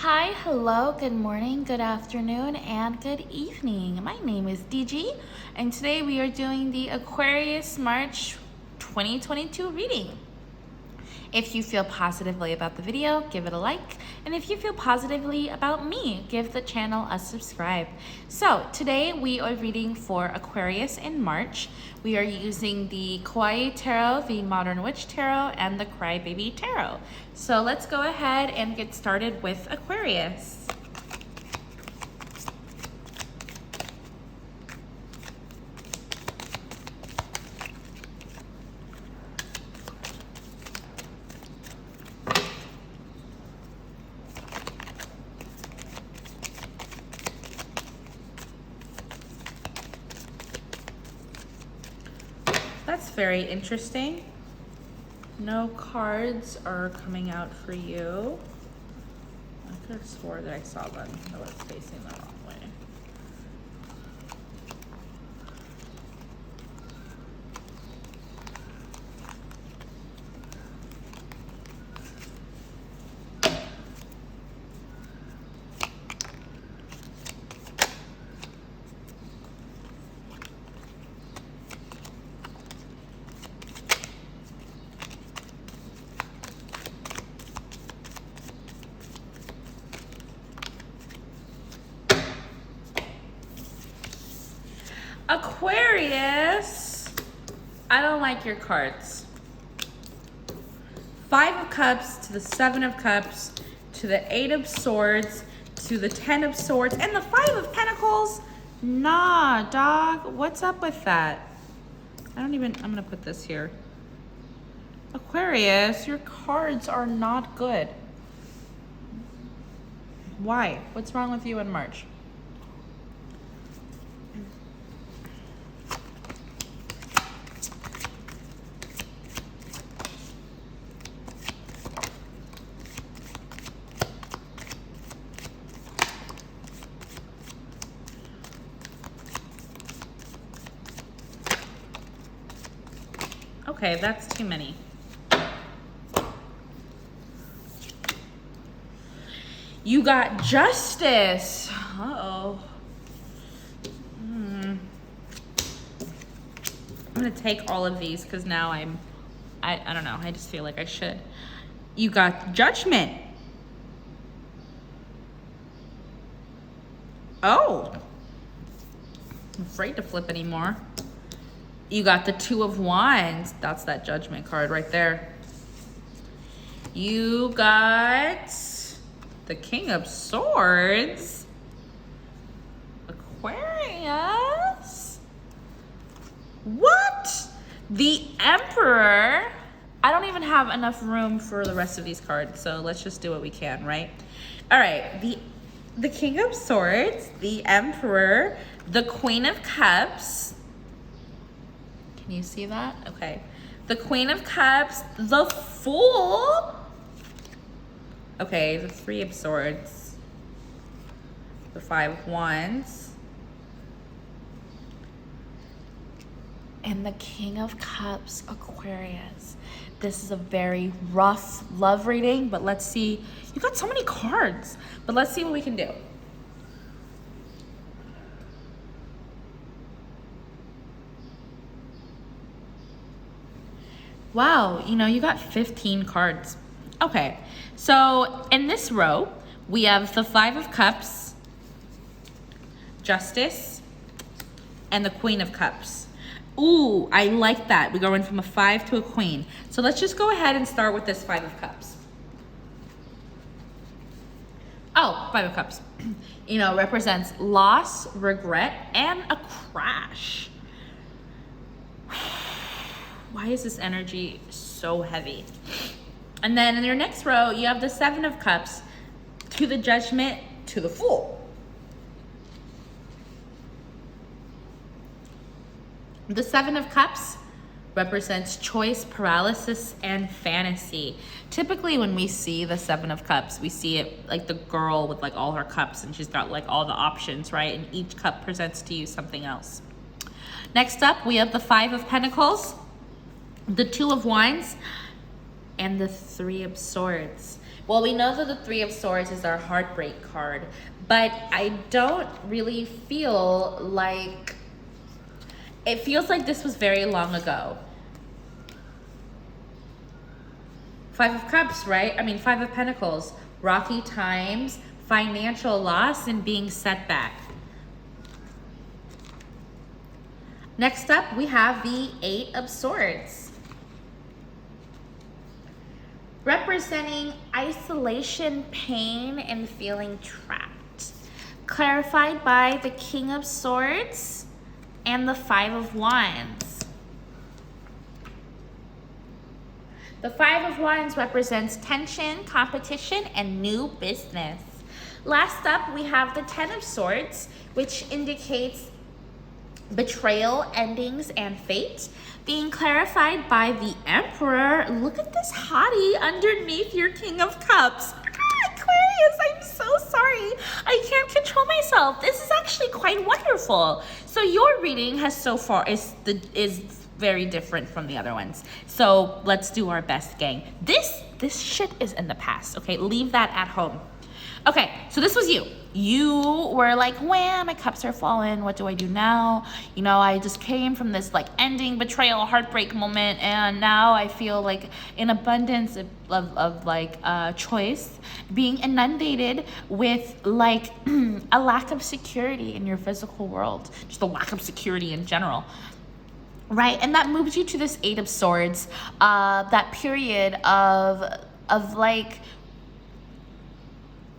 Hi, hello, good morning, good afternoon, and good evening. My name is DG, and today we are doing the Aquarius March 2022 reading. If you feel positively about the video, give it a like. And if you feel positively about me, give the channel a subscribe. So today we are reading for Aquarius in March. We are using the Kawaii Tarot, the Modern Witch Tarot, and the Crybaby Tarot. So let's go ahead and get started with Aquarius. That's very interesting. No cards are coming out for you. I could have swore that I saw them. I was facing the wrong way. Aquarius, I don't like your cards. 5 of Cups to the 7 of Cups to the 8 of Swords to the 10 of Swords and the 5 of Pentacles. Nah, dog, what's up with that? I'm gonna put this here. Aquarius, your cards are not good. Why? What's wrong with you in March? Okay, that's too many. You got Justice. Uh-oh. I'm gonna take all of these because now I don't know, I just feel like I should. You got Judgment. Oh. I'm afraid to flip anymore. You got the 2 of Wands. That's that Judgment card right there. You got the King of Swords. Aquarius. What? The Emperor. I don't even have enough room for the rest of these cards, so let's just do what we can, right? All right, the King of Swords, the Emperor, the Queen of Cups. Can you see that? Okay. The Queen of Cups, the Fool. Okay, the 3 of Swords, the 5 of Wands, and the King of Cups, Aquarius. This is a very rough love reading, but let's see. You got so many cards, but let's see what we can do. Wow, you got 15 cards. Okay, so in this row, we have the 5 of Cups, Justice, and the Queen of Cups. Ooh, I like that. We're going from a 5 to a Queen. So let's just go ahead and start with this 5 of Cups. Oh, 5 of Cups. Represents loss, regret, and a crash. Why is this energy so heavy? And then in your next row, you have the 7 of Cups to the Judgment to the Fool. The 7 of Cups represents choice, paralysis, and fantasy. Typically when we see the 7 of Cups, we see it like the girl with like all her cups and she's got like all the options, right? And each cup presents to you something else. Next up, we have the 5 of Pentacles, the 2 of Wands, and the 3 of Swords. Well, we know that the Three of Swords is our heartbreak card, but I don't really feel like, it feels like this was very long ago. Five of Cups, right? I mean, Five of Pentacles, rocky times, financial loss, and being set back. Next up, we have the Eight of Swords, representing isolation, pain, and feeling trapped. Clarified by the King of Swords and the Five of Wands. The Five of Wands represents tension, competition, and new business. Last up, we have the Ten of Swords, which indicates betrayal, endings, and fate, being clarified by the Emperor. Look at this hottie underneath your King of Cups. Aquarius, I'm so sorry. I can't control myself. This is actually quite wonderful. So your reading has so far is very different from the other ones. So let's do our best, gang. This shit is in the past, okay? Leave that at home. Okay, so this was you. You were like, wham, my cups are falling. What do I do now? You know, I just came from this like ending, betrayal, heartbreak moment, and now I feel like an abundance of choice, being inundated with like a lack of security in your physical world, just a lack of security in general. Right, and that moves you to this Eight of Swords, that period of like,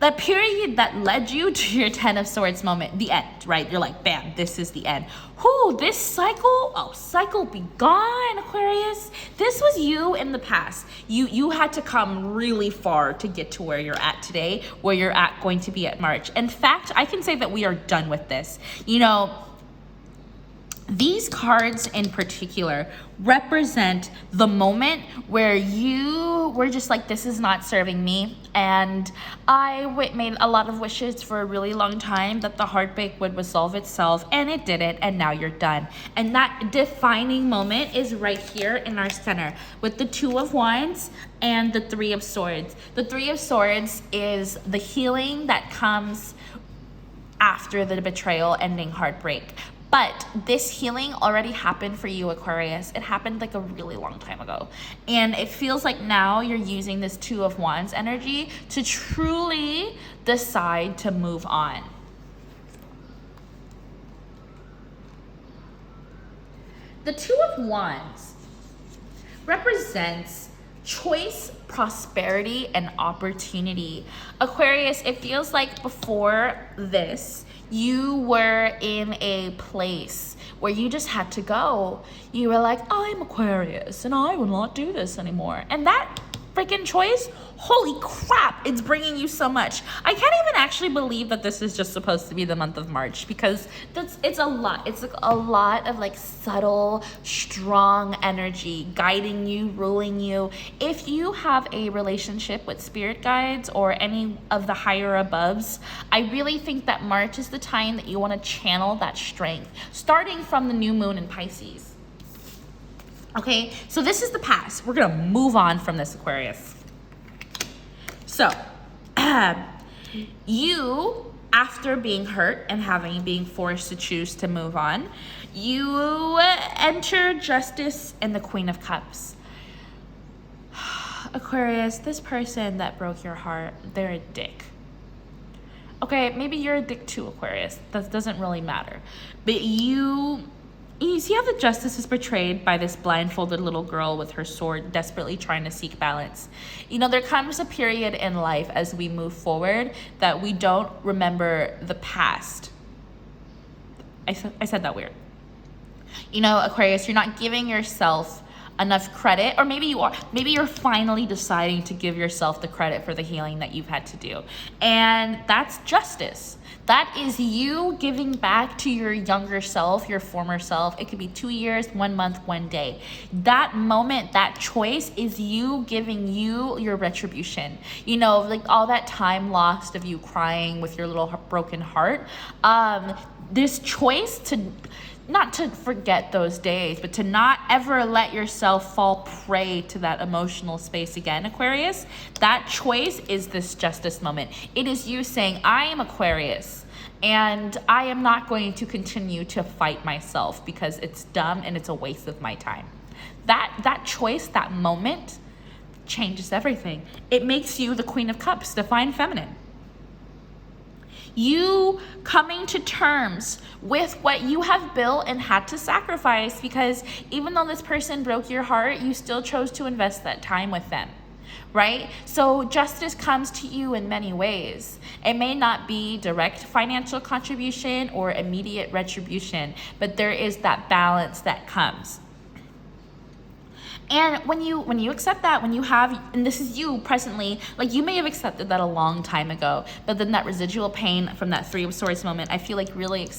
that period that led you to your Ten of Swords moment, the end, right? You're like, bam, this is the end. Whoo, this cycle be gone, Aquarius. This was you in the past. You had to come really far to get to where you're at today, where you're at going to be at March. In fact, I can say that we are done with this. You know, these cards in particular represent the moment where you were just like, this is not serving me. And I made a lot of wishes for a really long time that the heartbreak would resolve itself, and it didn't, and now you're done. And that defining moment is right here in our center with the Two of Wands and the Three of Swords. The Three of Swords is the healing that comes after the betrayal, ending, heartbreak. But this healing already happened for you, Aquarius. It happened like a really long time ago. And it feels like now you're using this Two of Wands energy to truly decide to move on. The Two of Wands represents choice, prosperity, and opportunity. Aquarius, it feels like before this, you were in a place where you just had to go. You were like, I'm Aquarius and I will not do this anymore. And that freaking choice, holy crap, it's bringing you so much. I can't even actually believe that this is just supposed to be the month of March, because it's a lot. It's like a lot of like subtle, strong energy guiding you, ruling you. If you have a relationship with spirit guides or any of the higher aboves, I really think that March is the time that you want to channel that strength, starting from the new moon in Pisces. Okay, so this is the past. We're gonna move on from this, Aquarius. So, you, after being hurt and being forced to choose to move on, you enter Justice and the Queen of Cups. Aquarius, this person that broke your heart, they're a dick. Okay, maybe you're a dick too, Aquarius. That doesn't really matter. But you see how the Justice is portrayed by this blindfolded little girl with her sword desperately trying to seek balance. You know, there comes a period in life as we move forward that we don't remember the past. I said that weird. You know, Aquarius, you're not giving yourself enough credit, or maybe you are. Maybe you're finally deciding to give yourself the credit for the healing that you've had to do. And that's justice. That is you giving back to your younger self, your former self. It could be 2 years, 1 month, 1 day. That moment, that choice is you giving you your retribution. You know, like all that time lost of you crying with your little broken heart. This choice not to forget those days, but to not ever let yourself fall prey to that emotional space again, Aquarius. That choice is this justice moment. It is you saying, I am Aquarius, and I am not going to continue to fight myself because it's dumb and it's a waste of my time. That choice, that moment, changes everything. It makes you the Queen of Cups, divine feminine. You coming to terms with what you have built and had to sacrifice, because even though this person broke your heart, you still chose to invest that time with them, right? So justice comes to you in many ways. It may not be direct financial contribution or immediate retribution, but there is that balance that comes. And when you accept that, when you have, and this is you presently, like you may have accepted that a long time ago, but then that residual pain from that Three of Swords moment, I feel like really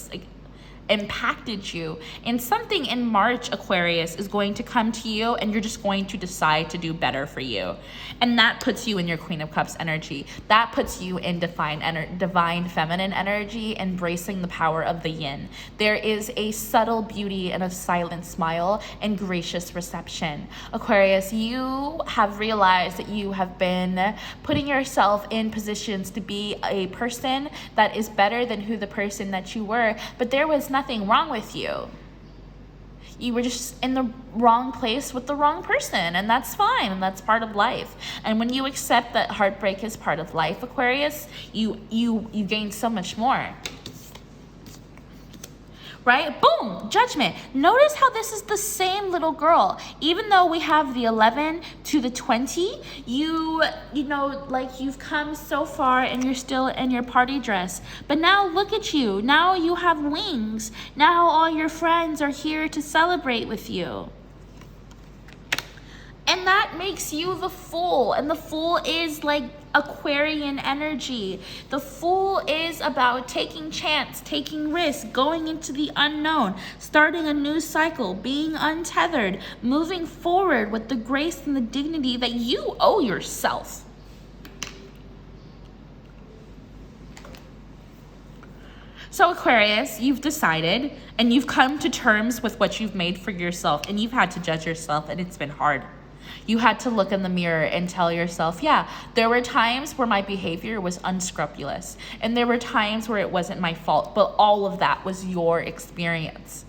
impacted you. And something in March, Aquarius, is going to come to you, and you're just going to decide to do better for you. And that puts you in your Queen of Cups energy. That puts you in divine feminine energy, embracing the power of the yin. There is a subtle beauty and a silent smile and gracious reception. Aquarius, you have realized that you have been putting yourself in positions to be a person that is better than who the person that you were, but there was nothing wrong with you. You were just in the wrong place with the wrong person, and that's fine, and that's part of life. And when you accept that heartbreak is part of life, Aquarius, you gain so much more. Right? Boom! Judgment. Notice how this is the same little girl. Even though we have the 11 to the 20, you know, like you've come so far and you're still in your party dress. But now look at you. Now you have wings. Now all your friends are here to celebrate with you. And that makes you the Fool. And the Fool is like Aquarian energy. The Fool is about taking chance, taking risks, going into the unknown, starting a new cycle, being untethered, moving forward with the grace and the dignity that you owe yourself. So Aquarius, you've decided and you've come to terms with what you've made for yourself, and you've had to judge yourself, and it's been hard. You had to look in the mirror and tell yourself, yeah, there were times where my behavior was unscrupulous, and there were times where it wasn't my fault, but all of that was your experience.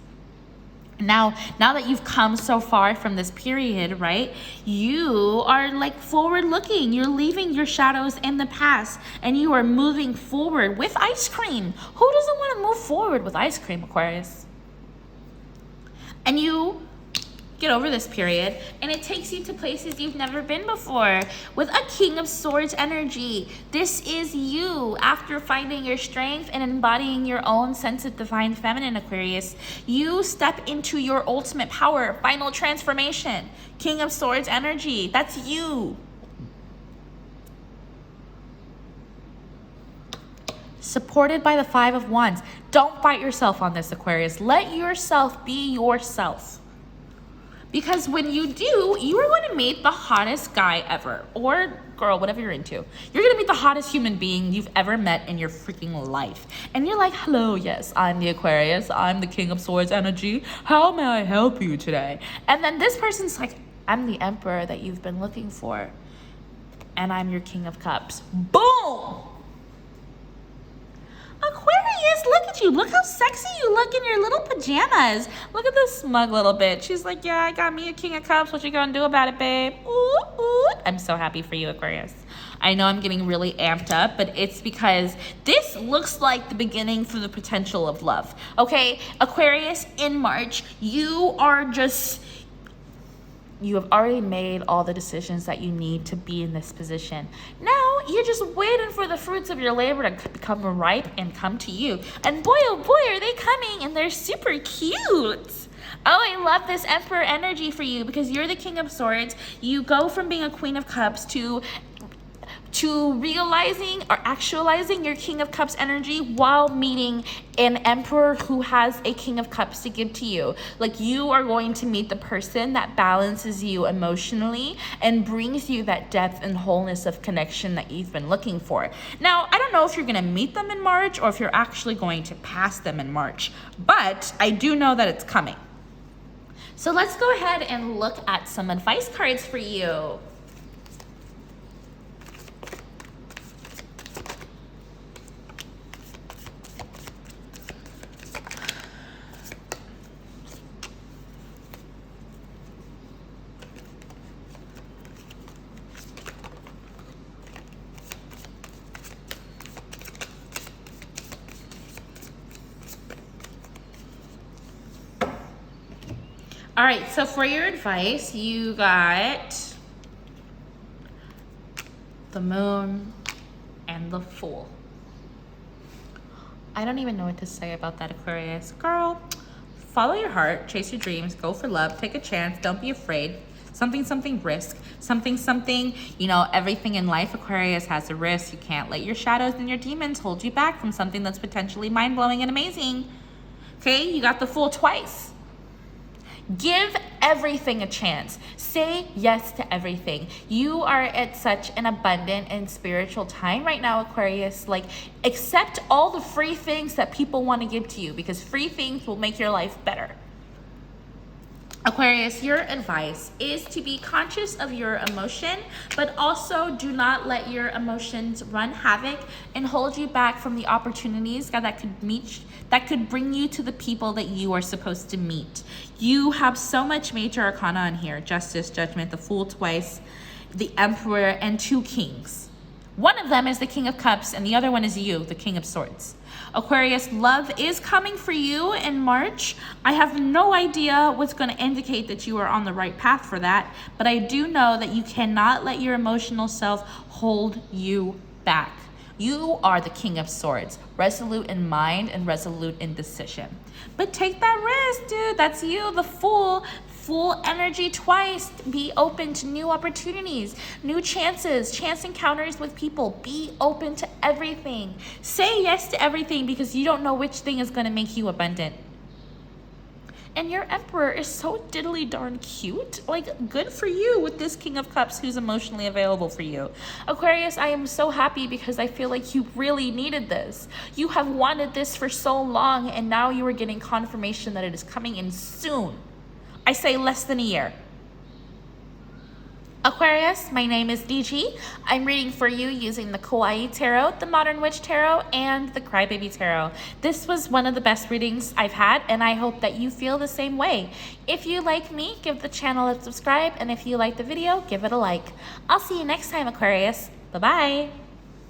Now that you've come so far from this period, right, you are like forward looking. You're leaving your shadows in the past, and you are moving forward with ice cream. Who doesn't want to move forward with ice cream, Aquarius? And you get over this period, and it takes you to places you've never been before with a King of Swords energy. This is you after finding your strength and embodying your own sense of divine feminine, Aquarius. You step into your ultimate power, final transformation. King of Swords energy, that's you. Supported by the Five of Wands. Don't fight yourself on this, Aquarius. Let yourself be yourself. Because when you do, you are going to meet the hottest guy ever, or girl, whatever you're into. You're going to meet the hottest human being you've ever met in your freaking life. And you're like, hello, yes, I'm the Aquarius. I'm the King of Swords energy. How may I help you today? And then this person's like, I'm the Emperor that you've been looking for. And I'm your King of Cups. Boom! Aquarius, look at you. Look how sexy you look in your little pajamas. Look at this smug little bitch. She's like, yeah, I got me a King of Cups. What you gonna do about it, babe? Ooh, ooh. I'm so happy for you, Aquarius. I know I'm getting really amped up, but it's because this looks like the beginning for the potential of love. Okay, Aquarius, in March, you have already made all the decisions that you need to be in this position. Now, you're just waiting for the fruits of your labor to become ripe and come to you. And boy, oh boy, are they coming, and they're super cute. Oh, I love this Emperor energy for you because you're the King of Swords. You go from being a Queen of Cups to to realizing or actualizing your King of Cups energy while meeting an Emperor who has a King of Cups to give to you. Like, you are going to meet the person that balances you emotionally and brings you that depth and wholeness of connection that you've been looking for. Now, I don't know if you're going to meet them in March or if you're actually going to pass them in March, but I do know that it's coming. So let's go ahead and look at some advice cards for you. All right, so for your advice, you got the Moon and the Fool. I don't even know what to say about that, Aquarius. Girl, follow your heart, chase your dreams, go for love, take a chance, don't be afraid. Something risk, something, you know, everything in life, Aquarius, has a risk. You can't let your shadows and your demons hold you back from something that's potentially mind-blowing and amazing. Okay, you got the Fool twice. Give everything a chance. Say yes to everything. You are at such an abundant and spiritual time right now, Aquarius. Like, accept all the free things that people want to give to you, because free things will make your life better. Aquarius, your advice is to be conscious of your emotion, but also do not let your emotions run havoc and hold you back from the opportunities that could bring you to the people that you are supposed to meet. You have so much major arcana in here: Justice, Judgment, the Fool twice, the Emperor, and 2 Kings. One of them is the King of Cups, and the other one is you, the King of Swords. Aquarius, love is coming for you in March. I have no idea what's going to indicate that you are on the right path for that, but I do know that you cannot let your emotional self hold you back. You are the King of Swords, resolute in mind and resolute in decision. But take that risk, dude. That's you, the Fool. Full energy twice. Be open to new opportunities, new chances, chance encounters with people. Be open to everything. Say yes to everything, because you don't know which thing is going to make you abundant. And your Emperor is so diddly darn cute. Like, good for you with this King of Cups who's emotionally available for you. Aquarius, I am so happy because I feel like you really needed this. You have wanted this for so long, and now you are getting confirmation that it is coming in soon. I say less than a year. Aquarius, my name is DG. I'm reading for you using the Kawaii Tarot, the Modern Witch Tarot, and the Crybaby Tarot. This was one of the best readings I've had, and I hope that you feel the same way. If you like me, give the channel a subscribe, and if you like the video, give it a like. I'll see you next time, Aquarius. Bye-bye.